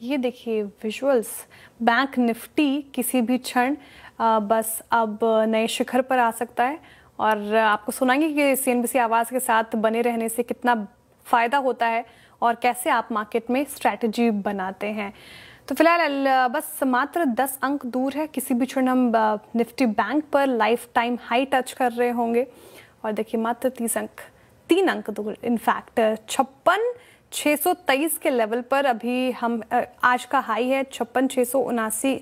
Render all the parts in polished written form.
ये देखिए visuals, bank Nifty किसी भी क्षण बस अब नए शिखर पर आ सकता है। और आपको सुनाएंगे कि सीएनबीसी आवाज़ के साथ बने रहने से कितना फ़ायदा होता है और कैसे आप मार्केट में स्ट्रैटेजी बनाते हैं। तो फिलहाल बस मात्र 10 अंक दूर है, किसी भी क्षण हम निफ्टी बैंक पर लाइफ टाइम हाई टच कर रहे होंगे। और देखिए मात्र 3 अंक दूर, इनफैक्ट 56,623 के लेवल पर अभी हम आज का हाई है 56,679,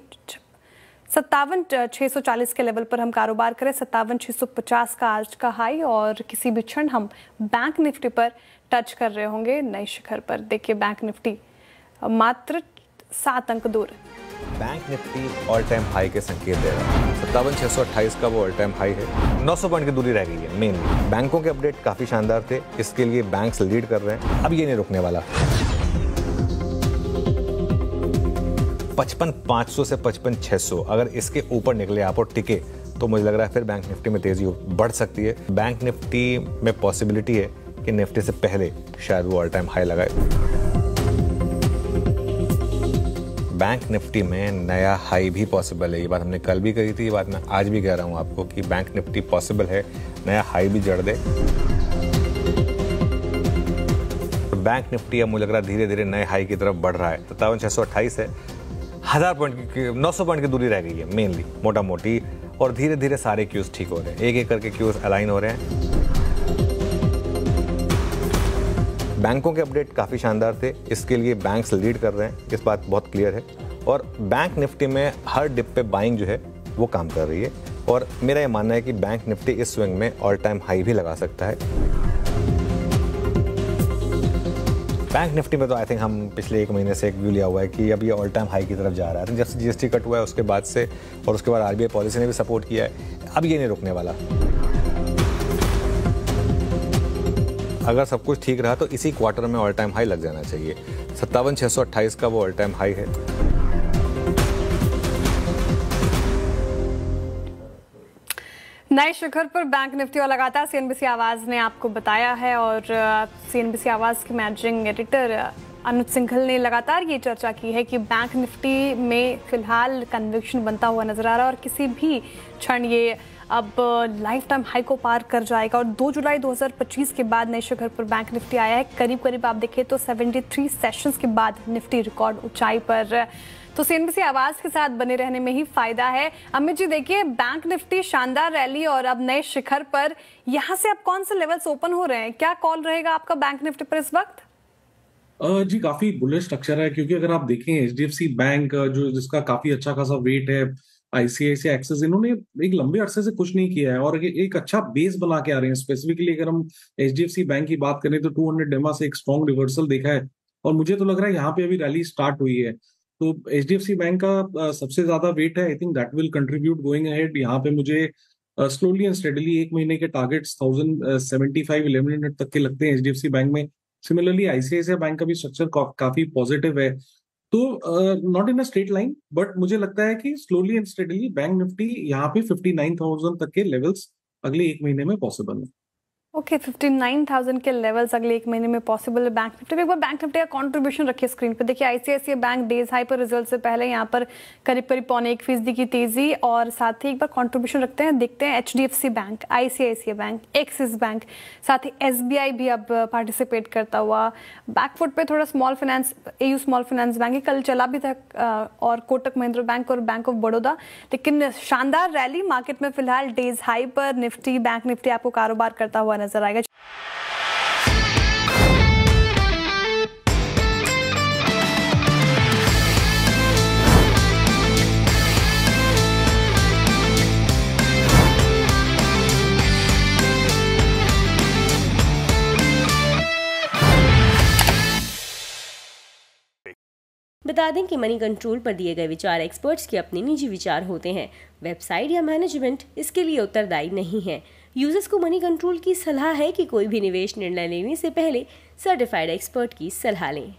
57,640 के लेवल पर हम कारोबार करें, 57,650 का आज का हाई। और किसी भी क्षण हम बैंक निफ्टी पर टच कर रहे होंगे नए शिखर पर। देखिए बैंक निफ्टी मात्र 7 अंक दूर। Bank Nifty all time high के संकेत दे रहा है। 57,628 का वो ऑल टाइम हाई है। 900 पॉइंट की दूरी रह गई है। मेनली बैंकों के अपडेट काफी शानदार थे, इसके लिए बैंक्स लीड कर रहे हैं। अब ये नहीं रुकने वाला। 55,500 से 55,600 अगर इसके ऊपर निकले आप और टिके तो मुझे लग रहा है फिर बैंक निफ्टी में तेजी बढ़ सकती है। बैंक निफ्टी में पॉसिबिलिटी है कि निफ्टी से पहले शायद वो ऑल टाइम हाई लगाए। बैंक निफ्टी में नया हाई भी पॉसिबल है। ये बात हमने कल भी कही थी, ये बात मैं आज भी कह रहा हूं आपको कि बैंक निफ्टी पॉसिबल है, नया हाई भी जड़ दे। बैंक निफ्टी अब मुझे लग रहा है धीरे धीरे नए हाई की तरफ बढ़ रहा है। 57,628 है, 1000 पॉइंट की 900 पॉइंट की दूरी रह गई है मेनली, मोटा मोटी। और धीरे धीरे सारे क्यूज ठीक हो रहे हैं, एक एक करके क्यूज अलाइन हो रहे हैं। बैंकों के अपडेट काफ़ी शानदार थे, इसके लिए बैंक्स लीड कर रहे हैं, इस बात बहुत क्लियर है। और बैंक निफ्टी में हर डिप पे बाइंग जो है वो काम कर रही है। और मेरा ये मानना है कि बैंक निफ्टी इस स्विंग में ऑल टाइम हाई भी लगा सकता है। बैंक निफ्टी में तो आई थिंक हम पिछले 1 महीने से एक व्यू लिया हुआ है कि अब ये ऑल टाइम हाई की तरफ जा रहा है। जब से जीएसटी कट हुआ है उसके बाद से, और उसके बाद आरबीआई पॉलिसी ने भी सपोर्ट किया है, अब ये नहीं रुकने वाला। अगर सब कुछ ठीक रहा तो इसी क्वार्टर में ऑल टाइम हाई लग जाना चाहिए। 57,628 का वो ऑल टाइम हाई है। नए शिखर पर बैंक निफ्टी और लगातार सीएनबीसी आवाज ने आपको बताया है। और सीएनबीसी आवाज के मैनेजिंग एडिटर अनुज सिंघल ने लगातार ये चर्चा की है कि बैंक निफ्टी में फिलहाल कन्विक्शन बनता हुआ नजर आ रहा है और किसी भी क्षण ये अब लाइफ टाइम हाई को पार कर जाएगा। और 2 जुलाई 2025 के बाद नए शिखर पर बैंक निफ्टी आया है। करीब करीब आप देखें तो 73 सेशंस के बाद निफ्टी रिकॉर्ड ऊंचाई पर। तो सीएनबीसी आवाज के साथ बने रहने में ही फायदा है। अमित जी देखिए बैंक निफ्टी शानदार रैली और अब नए शिखर पर, यहाँ से अब कौन से लेवल्स ओपन हो रहे हैं, क्या कॉल रहेगा आपका बैंक निफ्टी पर इस वक्त? जी काफी बुलिश स्ट्रक्चर है, क्योंकि अगर आप देखें एचडीएफसी बैंक जो जिसका काफी अच्छा खासा वेट है, आईसीआईसीआई एक्सिस, इन्होंने एक लंबे अरसे से कुछ नहीं किया है और एक अच्छा बेस बना के आ रहे हैं। स्पेसिफिकली अगर हम एचडीएफसी बैंक की बात करें तो 200 डेमा से एक स्ट्रॉन्ग रिवर्सल देखा है और मुझे तो लग रहा है यहाँ पे अभी रैली स्टार्ट हुई है। तो एचडीएफसी बैंक का सबसे ज्यादा वेट है, I think that will contribute going ahead. यहाँ पे मुझे स्लोली एंड स्टेडली 1 महीने के टारगेट्स 1075-1100 तक के लगते हैं एचडीएफसी बैंक में। सिमिलरली आईसीआईसीआई बैंक का भी स्ट्रक्चर काफी पॉजिटिव है। तो not in a straight line, but मुझे लगता है कि slowly and steadily bank Nifty यहाँ पे 59,000 तक के लेवल्स अगले 1 महीने में पॉसिबल है। ओके 59,000 के लेवल्स अगले 1 महीने में पॉसिबल है बैंक निफ्टी। एक बार बैंक निफ्टी का कंट्रीब्यूशन रखिए स्क्रीन पे। देखिए आईसीआईसीआई बैंक डेज हाई पर रिजल्ट से पहले यहाँ पर करीब करीब 0.25% की तेजी, और साथ ही एक बार कंट्रीब्यूशन रखते हैं, देखते हैं HDFC bank, ICICI bank, axis bank, साथ ही एसबीआई भी अब पार्टिसिपेट करता हुआ। बैकफुट पे थोड़ा small finance, AU small finance bank कल चला भी था, और कोटक महिंद्रा बैंक और बैंक ऑफ बड़ौदा। लेकिन शानदार रैली मार्केट में फिलहाल डेज हाई पर निफ्टी, बैंक निफ्टी आपको कारोबार करता हुआ नजर आएगा। बता दें कि मनी कंट्रोल पर दिए गए विचार एक्सपर्ट्स के अपने निजी विचार होते हैं। वेबसाइट या मैनेजमेंट इसके लिए उत्तरदायी नहीं है। यूजर्स को मनी कंट्रोल की सलाह है कि कोई भी निवेश निर्णय लेने से पहले सर्टिफाइड एक्सपर्ट की सलाह लें।